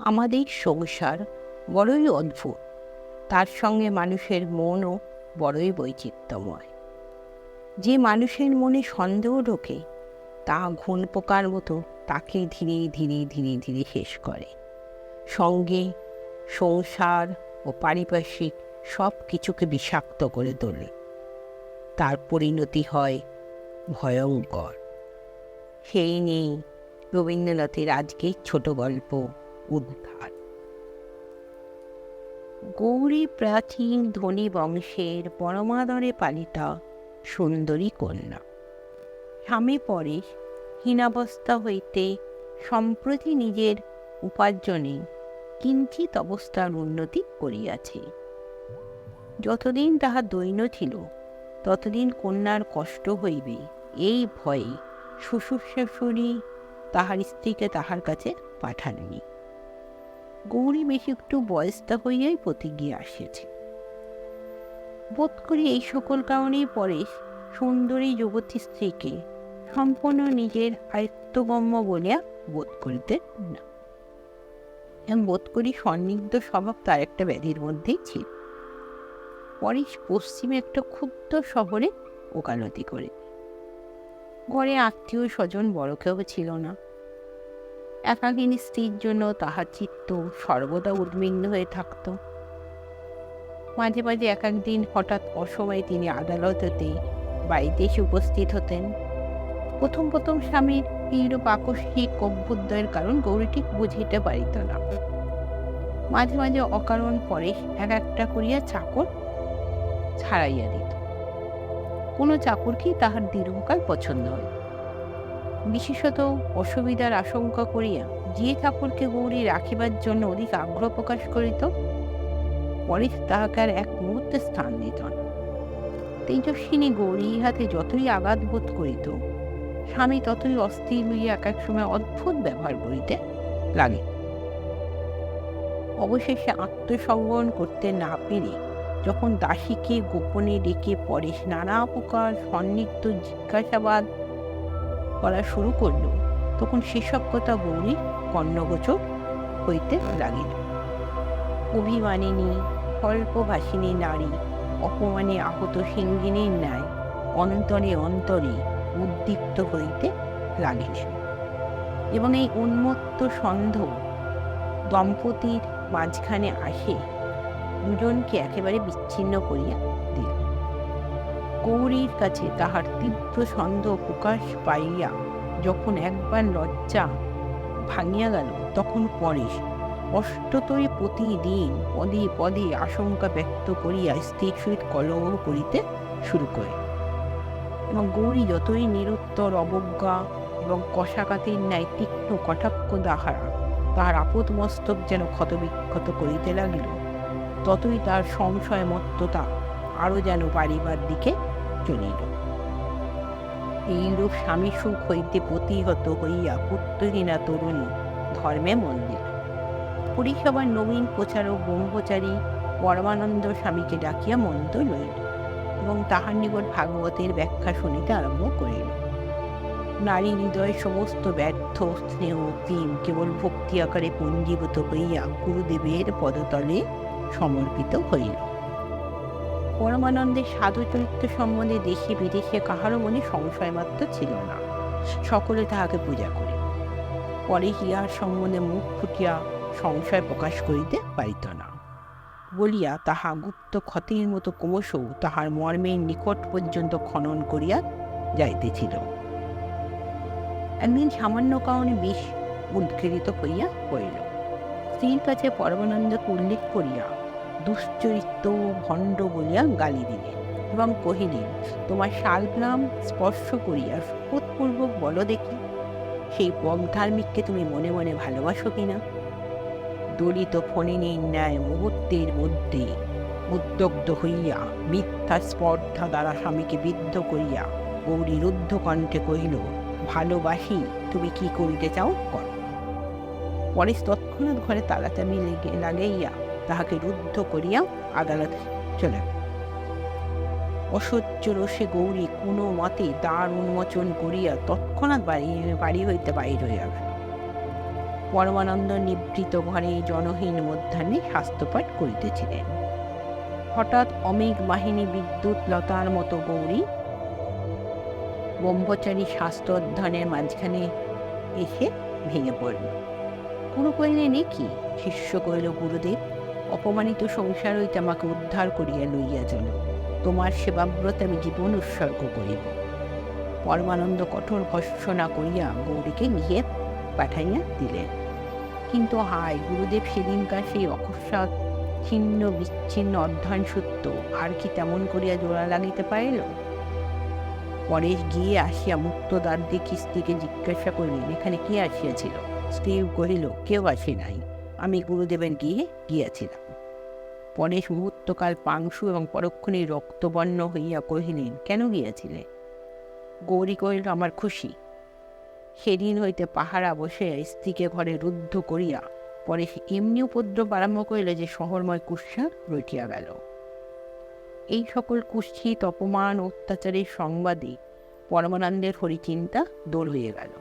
আমাদের সংসার বড়ই অদ্ভুত, তার সঙ্গে মানুষের মনও বড়ই বৈচিত্র্যময়। যে মানুষের মনে সন্দেহ ঢোকে তা ঘুণ পোকার মতো তাকে ধীরে ধীরে ধীরে ধীরে শেষ করে। সঙ্গে সংসার ও পারিপার্শ্বিক সব কিছুকে বিষাক্ত করে তোলে। তার পরিণতি হয় ভয়ঙ্কর। সেই নিয়ে রবীন্দ্রনাথের আজকের ছোট গল্প উদ্ধার। গৌরী প্রাচীন ধনী বংশের পরমাদরে পালিতা সুন্দরী কন্যা। স্বামী পরেশ হীনাবস্থা হইতে সম্প্রতি নিজের উপার্জনে কিঞ্চিৎ অবস্থার উন্নতি করিয়াছে। যতদিন তাহার দৈন্য ছিল ততদিন কন্যার কষ্ট হইবে এই ভয়ে শ্বশুর শাশুড়ি তাহার স্ত্রীকে তাহার কাছে পাঠাননি। গৌরী বেশি একটু বয়স্তা হইয়াই প্রতিজ্ঞা আসিয়াছে। বোধ করি এই সকল কারণেই পরেশ সুন্দরী যুবতী স্ত্রীকে সম্পূর্ণ নিজের আয়ত্তগম্য বলিয়া বোধ করিতে না। বোধ করি সন্নিগ্ধ স্বভাব তার একটা ব্যাধির মধ্যেই ছিল। পরেশ পশ্চিমে একটা ক্ষুদ্র শহরে ওকালতি করে। ঘরে আত্মীয় স্বজন বড় কেউ ছিল না। একাকিনী স্ত্রীর জন্য তাহার চিত্ত সর্বদা উদ্বিগ্ন হয়ে থাকত। মাঝে মাঝে এক একদিন হঠাৎ অসময়ে তিনি আদালতেতে বাড়িতে এসে উপস্থিত হতেন। প্রথম প্রথম স্বামীর এইরূপ আকস্মিক অভ্যুদয়ের কারণ গৌরী ঠিক বুঝিতে পারিত না। মাঝে মাঝে অকারণ পরেশ এক একটা করিয়া চাকর ছাড়াইয়া দিত। কোনো চাকরকেই তাহার দীর্ঘকাল পছন্দ হইত। বিশেষত অসুবিধার আশঙ্কা করিয়া যে চাকরকে গৌরী রাখিবার জন্য অধিক আগ্রহ প্রকাশ করিত পরেশ তাহাকে আর এক মুহূর্তে স্থান দিত না। তেজস্বিনী গৌরী ইহাতে যতই আঘাত বোধ করিত স্বামী ততই অস্থির হইয়া এক এক সময় অদ্ভুত ব্যবহার করিতে লাগে। অবশেষে আত্মসংবরণ করতে না পেরে যখন দাসীকে গোপনে ডেকে পরেশ নানা প্রকার সন্নিগ্ধ জিজ্ঞাসাবাদ করা শুরু করল, তখন সেসব কথা গৌরীর কর্ণগোচর হইতে লাগিল। অভিমানিনী স্বল্পভাষিনী নারী অপমানে আহত সিংহিনীর ন্যায় অন্তরে অন্তরে উদ্দীপ্ত হইতে লাগিল এবং এই উন্মত্ত সন্দেহ দম্পতির মাঝখানে আসে দুজনকে একেবারে বিচ্ছিন্ন করিয়া দিল। গৌরীর কাছে তাহার তীব্র সন্দেহ প্রকাশ পাইয়া যখন একবার লজ্জা ভাঙিয়া গেল তখন পরেশ স্পষ্টতই প্রতিদিন পদে পদে আশঙ্কা ব্যক্ত করিয়া স্ত্রীর সহিত কলহ করিতে শুরু করে এবং গৌরী যতই নিরুত্তর অবজ্ঞা এবং কষাকাতির ন্যায় তীক্ষ্ণ কটাক্ষ তাহার আপদ মস্তক যেন ক্ষতবিক্ষত করিতে লাগিল, ততই তার সংশয় মত্ততা আরো যেন বাড়িবার দিকে চলিল। এইরূপ স্বামী সুখ হইতে প্রতিহত হইয়া পুত্রহীনা তরুণী ধর্মে মন দিল। পরিষেবার নবীন প্রচারক ব্রহ্মচারী পরমানন্দ স্বামীকে ডাকিয়া মন্ত্র লইল এবং তাহার নিকট ভাগবতের ব্যাখ্যা শুনিতে আরম্ভ করিল। নারী হৃদয়ে সমস্ত ব্যর্থ স্নেহ প্রেম কেবল ভক্তি আকারে পুঞ্জীভূত হইয়া গুরুদেবের পদতলে সমর্পিত হইল। পরমানন্দের সাধু চরিত্র সম্বন্ধে দেশে বিদেশে কাহারও মনে সংশয় মাত্র ছিল না। সকলে তাহাকে পূজা করে। পরে ইহার সম্বন্ধে মুখ ফুটিয়া সংশয় প্রকাশ করিতে পারিত না বলিয়া তাহা গুপ্ত ক্ষতির মতো ক্রমশ তাহার মর্মের নিকট পর্যন্ত খনন করিয়া যাইতেছিল। একদিন সামান্য কারণে বেশ উদ্ঘৃত হইয়া পড়িল। স্ত্রীর কাছে পরমানন্দকে উল্লেখ করিয়া দুশ্চরিত্র ভণ্ড বলিয়া গালি দিলেন এবং কহিলেন, তোমার শালগ্রাম স্পর্শ করিয়া শপথপূর্বক বলো দেখি সেই পগধার্মিককে তুমি মনে মনে ভালোবাসো কিনা। দলিত ফণিনীর ন্যায় মুহূর্তের মধ্যে উদ্দগ্ধ হইয়া মিথ্যা স্পর্ধা দ্বারা স্বামীকে বিদ্ধ করিয়া গৌরী রুদ্ধ কণ্ঠে কহিল, ভালোবাসি, তুমি কি করিতে চাও করো। পরেশ তৎক্ষণাৎ ঘরে তাড়াতাড়ি লাগাইয়া তাহাকে রুদ্ধ করিয়া আদালতে চলে। অসহ্য রোষে গৌরী কোনো মতে দ্বার উন্মোচন করিয়া তৎক্ষণাৎ বাড়ি হইতে বাহির হইয়া গেল। পরমানন্দ নিভৃত ঘরে জনহীন মধ্যাহ্নে শাস্ত্রপাঠ করিতেছিলেন। হঠাৎ অমেঘ বাহিনী বিদ্যুৎ লতার মতো গৌরী ব্রহ্মচারী শাস্ত্র অধ্যয়নের মাঝখানে এসে ভেঙে পড়ল। গুরু কহিলেন, এ কি? শিষ্য কহিল, গুরুদেব, অপমানিত সংসার হইতে আমাকে উদ্ধার করিয়া লইয়া চল, তোমার সেবাব্রত আমি জীবন উৎসর্গ করিব। পরমানন্দ কঠোর ভর্ৎসনা করিয়া গৌরীকে গৃহে পাঠাইয়া দিলেন। কিন্তু হায়, গুরুদেব সেদিনকার সেই অকস্মাৎ ছিন্ন বিচ্ছিন্ন অধ্যয়ন সূত্র আর কি তেমন করিয়া জোড়া লাগিতে পারিল? পরেশ গিয়ে আসিয়া মুক্ত দ্বার দেখি স্ত্রীকে জিজ্ঞাসা করিলেন, এখানে কে আসিয়াছিল? স্ত্রী কহিল, কেউ আসে নাই, আমি গুরুদেবের গিয়ে গিয়াছিলাম। পরেশ মুহূর্তকাল পাংশু এবং পরক্ষণে রক্তবর্ণ হইয়া কহিলেন, কেন গিয়াছিলে? গৌরী কহিল, আমার খুশি। সেদিন হইতে পাহারা বসে স্ত্রীকে ঘরে রুদ্ধ করিয়া পরেশ এমনি উপদ্রব আরম্ভ করিল যে শহরময় কুৎসা রটিয়া গেল। এই সকল কুৎসিত অপমান অত্যাচারের সংবাদে পরমানন্দের হরিচিন্তা দূর হয়ে গেল।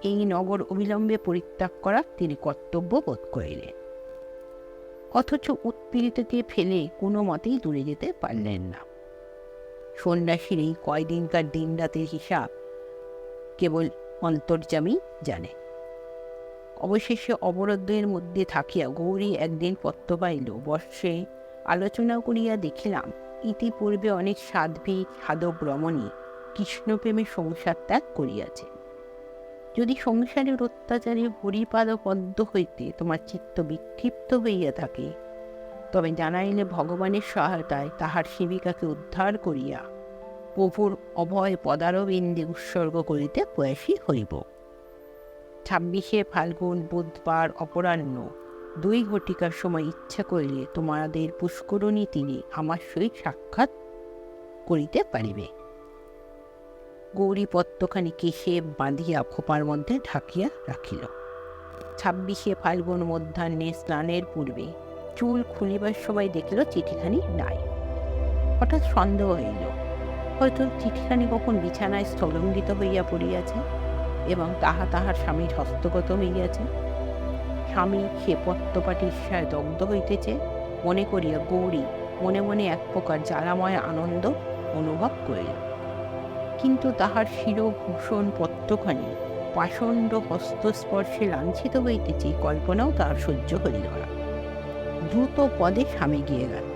এই নগর অবিলম্বে পরিত্যাগ করা তিনি কর্তব্য বোধ করিলেন। অথচ উৎপীড়িতকে ফেলে কোনো মতেই দূরে যেতে পারলেন না। সন্ন্যাসীর এই কয়দিনকার দিন রাতের হিসাব কেবল অন্তর্যামী জানে। অবশেষে অবরোধের মধ্যে থাকিয়া গৌরী একদিন পত্র পাইল। বর্ষে আলোচনা করিয়া দেখিলাম, ইতিপূর্বে অনেক সাধ্বী সাধক রমণী কৃষ্ণপ্রেমে সংসার ত্যাগ করিয়াছে। যদি সংসারের অত্যাচারে হরিপাদ পদ্ম হইতে তোমার চিত্ত বিক্ষিপ্ত হইয়া থাকে, তবে জানাইলে ভগবানের সহায়তায় তাহার সেবিকাকে উদ্ধার করিয়া প্রভুর অভয় পদারবিন্দে উৎসর্গ করিতে প্রয়াসী হইব। 26শে ফাল্গুন বুধবার অপরাহ্ন 2 ঘটিকার সময় ইচ্ছা করিলে তোমাদের পুষ্করণী তীরে আমার সহিত সাক্ষাৎ করিতে পারিবে। গৌরী পত্রখানি কেশে বাঁধিয়া খোপার মধ্যে ঢাকিয়া রাখিল। 26শে ফাল্গুন মধ্যাহ্নে স্নানের পূর্বে চুল খুলিবার সময় দেখিল চিঠিখানি নাই। হঠাৎ সন্দেহ হইল, হয়তো চিঠিখানি কখন বিছানায় স্থলঙ্গিত হইয়া পড়িয়াছে এবং তাহার স্বামীর হস্তগত হইয়াছে। স্বামী সে পত্রপাঠে ঈর্ষায় দগ্ধ হইতেছে মনে করিয়া গৌরী মনে মনে এক প্রকার জ্বালাময় আনন্দ অনুভব করিল। কিন্তু তাহার শিরভূষণ পত্রখানি পাষণ্ড হস্তস্পর্শে লাঞ্ছিত হইতেছে কল্পনাও তাহার সহ্য হইল না। দ্রুত পদে স্বামী গিয়ে গেল।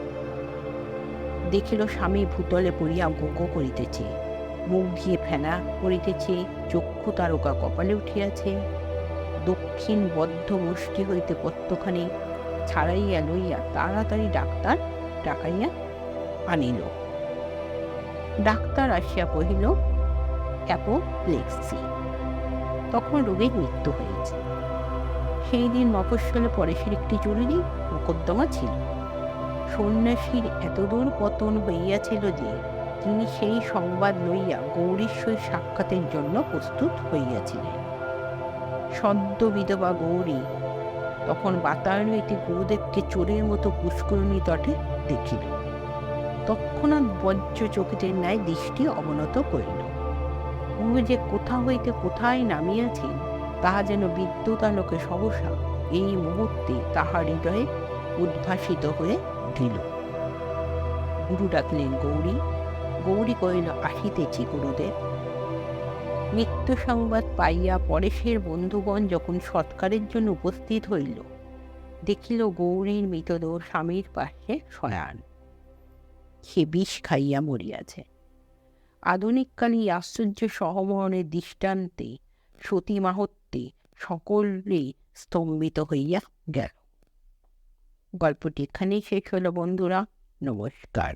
দেখিল স্বামী ভূতলে পড়িয়া গোগো করিতেছে, মুখ দিয়ে ফেনা পড়িতেছে, চক্ষু তারকা কপালে উঠিয়াছে। দক্ষিণ বদ্ধ মুষ্টি হইতে পত্রখানি ছাড়াইয়া লইয়া তাড়াতাড়ি ডাক্তার ডাকাইয়া আনিল। ডাক্তার আসিয়া কহিল, অ্যাপোপ্লেক্সি। তখন রোগীর মৃত্যু হয়েছে। সেই দিন মফস্বলে পরেশের একটি জরুরি মোকদ্দমা ছিল। সন্ন্যাসীর এতদূর পতন হইয়াছিল যে তিনি সেই সংবাদ লইয়া গৌরীর সহিত সাক্ষাতের জন্য প্রস্তুত হইয়াছিলেন। সদ্য বিধবা গৌরী তখন বাতায়ন হইতে গুরুদেবকে চোরের মতো পুষ্করণী তটে দেখিল। তৎক্ষণাৎ বজ্র চকিতের ন্যায় দৃষ্টি অবনত করিল। গুরু যে কোথা হইতে কোথায় নামিয়াছেন তাহা যেন বিদ্যুৎ আলোকে সহসা এই মুহূর্তে তাহার হৃদয়ে উদ্ভাসিত হয়ে দিল। গুরু ডাকলেন, গৌরী। গৌরী কহিল, আসিতেছি গুরুদেব। মৃত্যু সংবাদ পাইয়া পরেশের বন্ধুগণ যখন সৎকারের জন্য উপস্থিত হইল, দেখিল গৌরীর মৃতদেহ স্বামীর পাশে শয়ান, সে বিষ খাইয়া মরিয়াছে। আধুনিককালে আশ্চর্য সহমরণের দৃষ্টান্তে সতী মাহাত্ম্যে সকলে স্তম্ভিত হইয়া গেল। গল্পটি এখানেই শেষ হলো বন্ধুরা। নমস্কার।